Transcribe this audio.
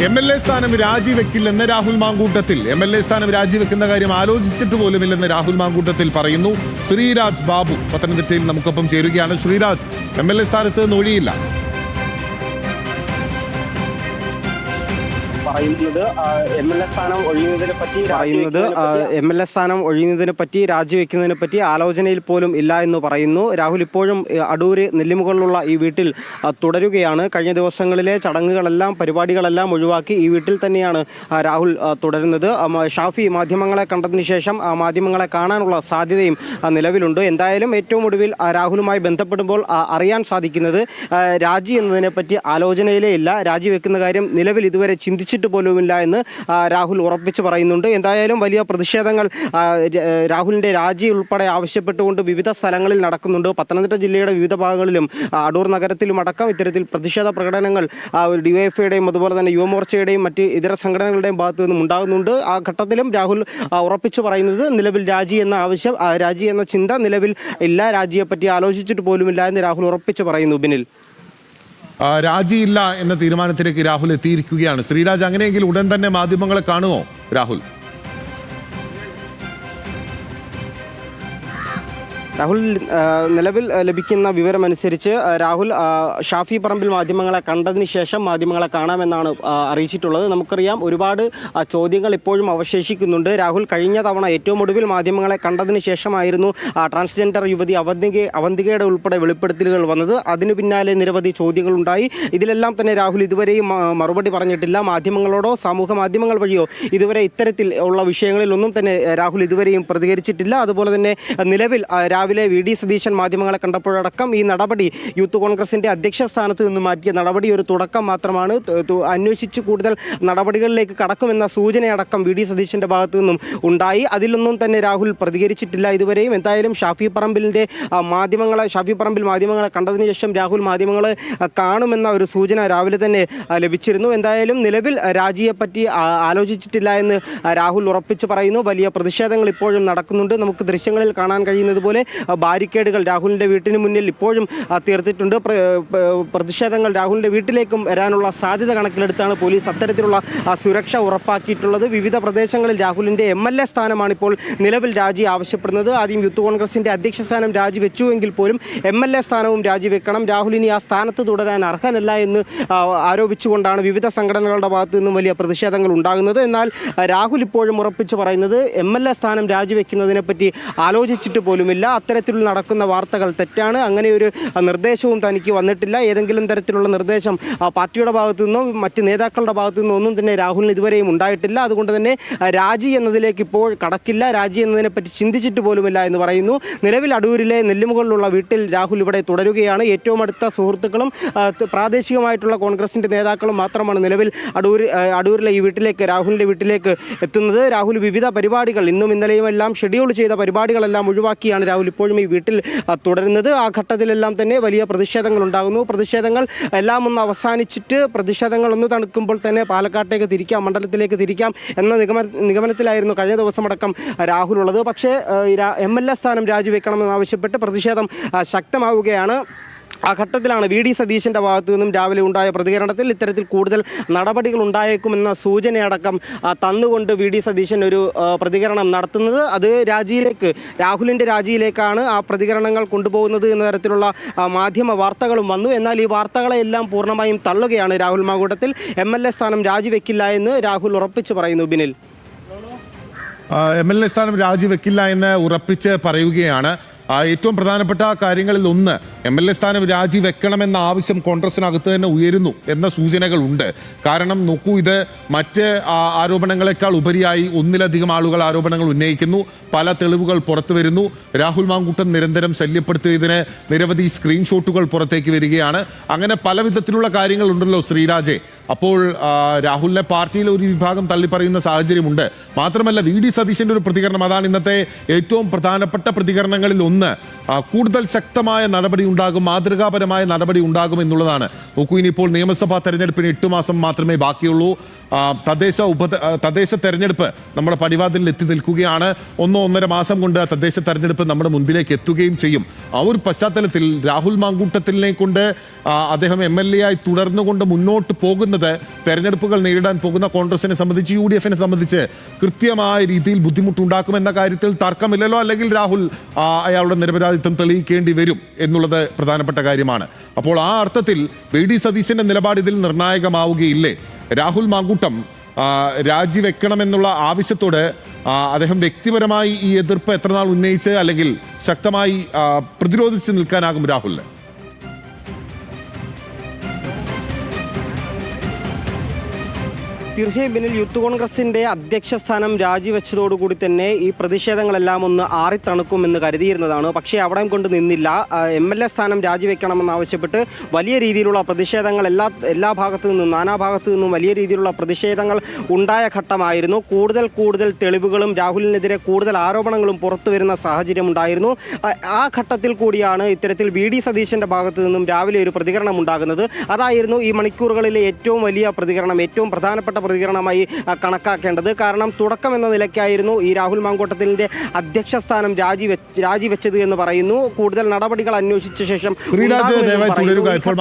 MLA സ്ഥാനം രാജിവെക്കില്ലെന്ന് Rahul Mamkootathil. MLA സ്ഥാനം രാജിവെക്കുന്ന കാര്യം ആലോചിച്ചിട്ട് പോലുമില്ലെന്ന് രാഹുൽ മാങ്കൂട്ടത്തിൽ പറയുന്നു. ശ്രീരാജ് ബാബു പത്തനംതിട്ടയിൽ നമുക്കൊപ്പം ചേരുകയാണ്. ശ്രീരാജ്, MLA സ്ഥാനത്ത് നിന്ന് ഒഴിയില്ല. MLA സ്ഥാനം ഒഴിയുന്നതിനെ പറ്റി രാജിവെക്കുന്നതിനെ പറ്റി ആലോചനയിൽ പോലും ഇല്ല എന്ന് പറയുന്നു. രാഹുൽ ഇപ്പോഴും അടൂര് നെല്ലിമുകളിലുള്ള ഈ വീട്ടിൽ തുടരുകയാണ്. കഴിഞ്ഞ ദിവസങ്ങളിലെ ചടങ്ങുകളെല്ലാം പരിപാടികളെല്ലാം ഒഴിവാക്കി ഈ വീട്ടിൽ തന്നെയാണ് രാഹുൽ തുടരുന്നത്. ഷാഫി മാധ്യമങ്ങളെ കണ്ടതിന് ശേഷം മാധ്യമങ്ങളെ കാണാനുള്ള സാധ്യതയും നിലവിലുണ്ട്. എന്തായാലും ഏറ്റവും ഒടുവിൽ രാഹുലുമായി ബന്ധപ്പെടുമ്പോൾ അറിയാൻ സാധിക്കുന്നത് രാജി എന്നതിനെ പറ്റി ആലോചനയിലേ ഇല്ല. രാജിവെക്കുന്ന കാര്യം നിലവിൽ ഇതുവരെ ചിന്തിച്ചിട്ട് പോലുമില്ല എന്ന് രാഹുൽ ഉറപ്പിച്ചു പറയുന്നുണ്ട്. എന്തായാലും വലിയ പ്രതിഷേധങ്ങൾ രാഹുലിന്റെ രാജി ഉൾപ്പെടെ ആവശ്യപ്പെട്ടുകൊണ്ട് വിവിധ സ്ഥലങ്ങളിൽ നടക്കുന്നുണ്ട്. പത്തനംതിട്ട ജില്ലയുടെ വിവിധ ഭാഗങ്ങളിലും അടൂർ നഗരത്തിലും അടക്കം ഇത്തരത്തിൽ പ്രതിഷേധ പ്രകടനങ്ങൾ DYFIയുടെയും അതുപോലെ തന്നെ യുവമോർച്ചയുടെയും മറ്റ് ഇതര സംഘടനകളുടെയും ഭാഗത്തു നിന്നും ഉണ്ടാകുന്നുണ്ട്. ആ ഘട്ടത്തിലും രാഹുൽ ഉറപ്പിച്ചു പറയുന്നത് നിലവിൽ രാജി എന്ന ആവശ്യം, രാജി എന്ന ചിന്ത നിലവിൽ ഇല്ല, രാജിയെപ്പറ്റി ആലോചിച്ചിട്ട് പോലുമില്ല എന്ന് രാഹുൽ ഉറപ്പിച്ചു പറയുന്നു. ബിനിൽ, രാജിയില്ല എന്ന തീരുമാനത്തിലേക്ക് രാഹുൽ എത്തിയിരിക്കുകയാണ്. ശ്രീരാജ്, അങ്ങനെയെങ്കിൽ ഉടൻ തന്നെ മാധ്യമങ്ങളെ കാണുമോ രാഹുൽ? രാഹുൽ, നിലവിൽ ലഭിക്കുന്ന വിവരമനുസരിച്ച് രാഹുൽ ഷാഫി പറമ്പിൽ മാധ്യമങ്ങളെ കണ്ടതിന് ശേഷം മാധ്യമങ്ങളെ കാണാമെന്നാണ് അറിയിച്ചിട്ടുള്ളത്. നമുക്കറിയാം ഒരുപാട് ചോദ്യങ്ങൾ ഇപ്പോഴും അവശേഷിക്കുന്നുണ്ട്. രാഹുൽ കഴിഞ്ഞ തവണ ഏറ്റവും ഒടുവിൽ മാധ്യമങ്ങളെ കണ്ടതിന് ശേഷമായിരുന്നു ട്രാൻസ്ജെൻഡർ യുവതി അവന്തികയുടെ ഉൾപ്പെടെ വെളിപ്പെടുത്തലുകൾ വന്നത്. അതിനു പിന്നാലെ നിരവധി ചോദ്യങ്ങളുണ്ടായി. ഇതിലെല്ലാം തന്നെ രാഹുൽ ഇതുവരെയും മറുപടി പറഞ്ഞിട്ടില്ല. മാധ്യമങ്ങളോടോ സമൂഹ മാധ്യമങ്ങൾ വഴിയോ ഇതുവരെ ഇത്തരത്തിൽ ഉള്ള വിഷയങ്ങളിലൊന്നും തന്നെ രാഹുൽ ഇതുവരെയും പ്രതികരിച്ചിട്ടില്ല. അതുപോലെ തന്നെ നിലവിൽ രാവിലെ VD സതീശൻ മാധ്യമങ്ങളെ കണ്ടപ്പോഴടക്കം ഈ നടപടി യൂത്ത് കോൺഗ്രസിന്റെ അധ്യക്ഷ സ്ഥാനത്ത് നിന്ന് മാറ്റിയ നടപടി ഒരു തുടക്കം മാത്രമാണ്, അന്വേഷിച്ച് കൂടുതൽ നടപടികളിലേക്ക് കടക്കുമെന്ന സൂചനയടക്കം VD സതീശന്റെ ഭാഗത്തു നിന്നും ഉണ്ടായി. അതിലൊന്നും തന്നെ രാഹുൽ പ്രതികരിച്ചിട്ടില്ല ഇതുവരെയും. എന്തായാലും ഷാഫി പറമ്പിൽ മാധ്യമങ്ങളെ കണ്ടതിന് ശേഷം രാഹുൽ മാധ്യമങ്ങളെ കാണുമെന്ന ഒരു സൂചന രാവിലെ തന്നെ ലഭിച്ചിരുന്നു. എന്തായാലും നിലവിൽ രാജിയെപ്പറ്റി ആലോചിച്ചിട്ടില്ല എന്ന് രാഹുൽ ഉറപ്പിച്ച് പറയുന്നു. വലിയ പ്രതിഷേധങ്ങൾ ഇപ്പോഴും നടക്കുന്നുണ്ട്. നമുക്ക് ദൃശ്യങ്ങളിൽ കാണാൻ കഴിയുന്നത് പോലെ ബാരിക്കേഡുകൾ രാഹുലിന്റെ വീട്ടിന് മുന്നിൽ ഇപ്പോഴും തീർത്തിട്ടുണ്ട്. പ്രതിഷേധങ്ങൾ രാഹുലിന്റെ വീട്ടിലേക്കും വരാനുള്ള സാധ്യത കണക്കിലെടുത്താണ് പോലീസ് അത്തരത്തിലുള്ള സുരക്ഷ ഉറപ്പാക്കിയിട്ടുള്ളത്. വിവിധ പ്രദേശങ്ങളിൽ രാഹുലിന്റെ MLA സ്ഥാനമാണ് ഇപ്പോൾ നിലവിൽ രാജി ആവശ്യപ്പെടുന്നത്. ആദ്യം യൂത്ത് കോൺഗ്രസിന്റെ അധ്യക്ഷ സ്ഥാനം രാജിവെച്ചുവെങ്കിൽ പോലും MLA സ്ഥാനവും രാജിവെക്കണം, രാഹുൽ ഇനി ആ സ്ഥാനത്ത് തുടരാൻ അർഹനല്ല എന്ന് ആരോപിച്ചുകൊണ്ടാണ് വിവിധ സംഘടനകളുടെ ഭാഗത്തു നിന്നും വലിയ പ്രതിഷേധങ്ങൾ ഉണ്ടാകുന്നത്. എന്നാൽ രാഹുൽ ഇപ്പോഴും ഉറപ്പിച്ചു പറയുന്നത് MLA സ്ഥാനം രാജിവെക്കുന്നതിനെ പറ്റി ആലോചിച്ചിട്ട് പോലുമില്ല. അത്തരത്തിൽ നടക്കുന്ന വാർത്തകൾ തെറ്റാണ്. അങ്ങനെ ഒരു നിർദ്ദേശവും തനിക്ക് വന്നിട്ടില്ല. ഏതെങ്കിലും തരത്തിലുള്ള നിർദ്ദേശം പാർട്ടിയുടെ ഭാഗത്തു നിന്നോ മറ്റ് നേതാക്കളുടെ ഭാഗത്തു നിന്നോ ഒന്നും തന്നെ രാഹുലിന് ഇതുവരെയും ഉണ്ടായിട്ടില്ല. അതുകൊണ്ട് തന്നെ രാജി എന്നതിലേക്ക് ഇപ്പോൾ കടക്കില്ല, രാജി എന്നതിനെ പറ്റി ചിന്തിച്ചിട്ട് പോലുമില്ല എന്ന് പറയുന്നു. നിലവിൽ അടൂരിലെ നെല്ലിമുകളിലുള്ള വീട്ടിൽ രാഹുൽ ഇവിടെ തുടരുകയാണ്. ഏറ്റവും അടുത്ത സുഹൃത്തുക്കളും പ്രാദേശികമായിട്ടുള്ള കോൺഗ്രസിൻ്റെ നേതാക്കളും മാത്രമാണ് നിലവിൽ അടൂരിലെ ഈ വീട്ടിലേക്ക്, രാഹുലിൻ്റെ വീട്ടിലേക്ക് എത്തുന്നത്. രാഹുൽ വിവിധ പരിപാടികൾ ഇന്നും ഇന്നലെയും എല്ലാം ഷെഡ്യൂൾ ചെയ്ത പരിപാടികളെല്ലാം ഒഴിവാക്കിയാണ് രാഹുൽ ഇപ്പോഴും ഈ വീട്ടിൽ തുടരുന്നത്. ആ ഘട്ടത്തിലെല്ലാം തന്നെ വലിയ പ്രതിഷേധങ്ങൾ ഉണ്ടാകുന്നു. പ്രതിഷേധങ്ങൾ എല്ലാം ഒന്ന് അവസാനിച്ചിട്ട് പ്രതിഷേധങ്ങൾ ഒന്ന് തണുക്കുമ്പോൾ തന്നെ പാലക്കാട്ടേക്ക് തിരിക്കാം, മണ്ഡലത്തിലേക്ക് തിരിക്കാം എന്ന നിഗമനത്തിലായിരുന്നു കഴിഞ്ഞ ദിവസമടക്കം രാഹുൽ ഉള്ളത്. പക്ഷേ MLA സ്ഥാനം രാജിവെക്കണമെന്നാവശ്യപ്പെട്ട് പ്രതിഷേധം ശക്തമാവുകയാണ്. ആ ഘട്ടത്തിലാണ് VD സതീശൻ്റെ ഭാഗത്തു നിന്നും രാവിലെ ഉണ്ടായ പ്രതികരണത്തിൽ ഇത്തരത്തിൽ കൂടുതൽ നടപടികൾ ഉണ്ടായേക്കുമെന്ന സൂചനയടക്കം തന്നുകൊണ്ട് VD സതീശൻ ഒരു പ്രതികരണം നടത്തുന്നത്. അത് രാഹുലിൻ്റെ രാജിയിലേക്കാണ് ആ പ്രതികരണങ്ങൾ കൊണ്ടുപോകുന്നത് എന്ന തരത്തിലുള്ള മാധ്യമ വാർത്തകളും വന്നു. എന്നാൽ ഈ വാർത്തകളെല്ലാം പൂർണ്ണമായും തള്ളുകയാണ് രാഹുൽ മാങ്കൂട്ടത്തിൽ. MLA സ്ഥാനം രാജിവെക്കില്ല എന്ന് രാഹുൽ ഉറപ്പിച്ച് പറയുന്നു. ബിനിൽ, MLA സ്ഥാനം രാജിവെക്കില്ല എന്ന് ഉറപ്പിച്ച് പറയുകയാണ്. ഏറ്റവും പ്രധാനപ്പെട്ട കാര്യങ്ങളിൽ ഒന്ന്, MLA സ്ഥാനം രാജിവെക്കണമെന്ന ആവശ്യം കോൺഗ്രസിനകത്ത് തന്നെ ഉയരുന്നു എന്ന സൂചനകളുണ്ട്. കാരണം നോക്കൂ, ഇത് മറ്റ് ആരോപണങ്ങളെക്കാൾ ഉപരിയായി ഒന്നിലധികം ആളുകൾ ആരോപണങ്ങൾ ഉന്നയിക്കുന്നു. പല തെളിവുകൾ പുറത്തു വരുന്നു. രാഹുൽ മാങ്കൂട്ടം നിരന്തരം ശല്യപ്പെടുത്തിയതിന് നിരവധി സ്ക്രീൻഷോട്ടുകൾ പുറത്തേക്ക് വരികയാണ്. അങ്ങനെ പല വിധത്തിലുള്ള കാര്യങ്ങളുണ്ടല്ലോ ശ്രീരാജെ. അപ്പോൾ രാഹുലിനെ പാർട്ടിയിലെ ഒരു വിഭാഗം തള്ളിപ്പറയുന്ന സാഹചര്യമുണ്ട്. മാത്രമല്ല VD സതീശൻ്റെ ഒരു പ്രതികരണം, അതാണ് ഇന്നത്തെ ഏറ്റവും പ്രധാനപ്പെട്ട പ്രതികരണങ്ങളിൽ ഒന്ന്. കൂടുതൽ ശക്തമായ നടപടി ഉണ്ടാകും, മാതൃകാപരമായ നടപടി ഉണ്ടാകും എന്നുള്ളതാണ്. നോക്കൂ, ഇനിയിപ്പോൾ നിയമസഭാ തെരഞ്ഞെടുപ്പിന് 8 മാസം മാത്രമേ ബാക്കിയുള്ളൂ. തദ്ദേശ തെരഞ്ഞെടുപ്പ് നമ്മുടെ പടിവാതിലിൽ എത്തി നിൽക്കുകയാണ്. 1-1.5 മാസം കൊണ്ട് തദ്ദേശ തെരഞ്ഞെടുപ്പ് നമ്മുടെ മുൻപിലേക്ക് എത്തുകയും ചെയ്യും. ആ ഒരു പശ്ചാത്തലത്തിൽ രാഹുൽ മാങ്കൂട്ടത്തിലിനെ കൊണ്ട് അദ്ദേഹം MLA ആയി തുടർന്നുകൊണ്ട് മുന്നോട്ട് പോകുന്ന പോകുന്നത് തെരഞ്ഞെടുപ്പുകൾ നേരിടാൻ പോകുന്ന കോൺഗ്രസിനെ സംബന്ധിച്ച് UDF സംബന്ധിച്ച് കൃത്യമായ രീതിയിൽ ബുദ്ധിമുട്ടുണ്ടാക്കുമെന്ന കാര്യത്തിൽ തർക്കമില്ലല്ലോ. അല്ലെങ്കിൽ രാഹുൽ അയാളുടെ നിരപരാധിത്വം തെളിയിക്കേണ്ടി വരും എന്നുള്ളത് പ്രധാനപ്പെട്ട കാര്യമാണ്. അപ്പോൾ ആ അർത്ഥത്തിൽ VD സതീശന്റെ നിലപാട് ഇതിൽ നിർണായകമാവുകയില്ലേ? രാഹുൽ മാങ്കൂട്ടം രാജിവെക്കണമെന്നുള്ള ആവശ്യത്തോട് അദ്ദേഹം വ്യക്തിപരമായി ഈ എതിർപ്പ് എത്രനാൾ ഉന്നയിച്ച് അല്ലെങ്കിൽ ശക്തമായി പ്രതിരോധിച്ച് നിൽക്കാനാകും രാഹുലിന്? തീർച്ചയായും ബിനിൽ, യൂത്ത് കോൺഗ്രസിന്റെ അധ്യക്ഷ സ്ഥാനം രാജിവെച്ചതോടുകൂടി തന്നെ ഈ പ്രതിഷേധങ്ങളെല്ലാം ഒന്ന് ആറിത്തണുക്കുമെന്ന് കരുതിയിരുന്നതാണ്. പക്ഷേ അവിടെ കൊണ്ട് നിന്നില്ല. MLA സ്ഥാനം രാജിവെക്കണമെന്നാവശ്യപ്പെട്ട് വലിയ രീതിയിലുള്ള പ്രതിഷേധങ്ങൾ എല്ലാ ഭാഗത്തു നിന്നും നാനാഭാഗത്തു നിന്നും വലിയ രീതിയിലുള്ള പ്രതിഷേധങ്ങൾ ഉണ്ടായ ഘട്ടമായിരുന്നു. കൂടുതൽ തെളിവുകളും രാഹുലിനെതിരെ കൂടുതൽ ആരോപണങ്ങളും പുറത്തു വരുന്ന സാഹചര്യം ഉണ്ടായിരുന്നു. ആ ഘട്ടത്തിൽ കൂടിയാണ് ഇത്തരത്തിൽ VD സതീശന്റെ ഭാഗത്തു നിന്നും രാവിലെ ഒരു പ്രതികരണം ഉണ്ടാകുന്നത്. അതായിരുന്നു ഈ മണിക്കൂറുകളിലെ ഏറ്റവും വലിയ പ്രതികരണം, ഏറ്റവും പ്രധാനപ്പെട്ട പ്രതികരണമായി കണക്കാക്കേണ്ടത്. കാരണം തുടക്കം എന്ന നിലയ്ക്കായിരുന്നു ഈ രാഹുൽ മാങ്കൂട്ടത്തിലിന്റെ അധ്യക്ഷ സ്ഥാനം രാജിവെച്ചത് എന്ന് പറയുന്നു. കൂടുതൽ നടപടികൾ അന്വേഷിച്ച ശേഷം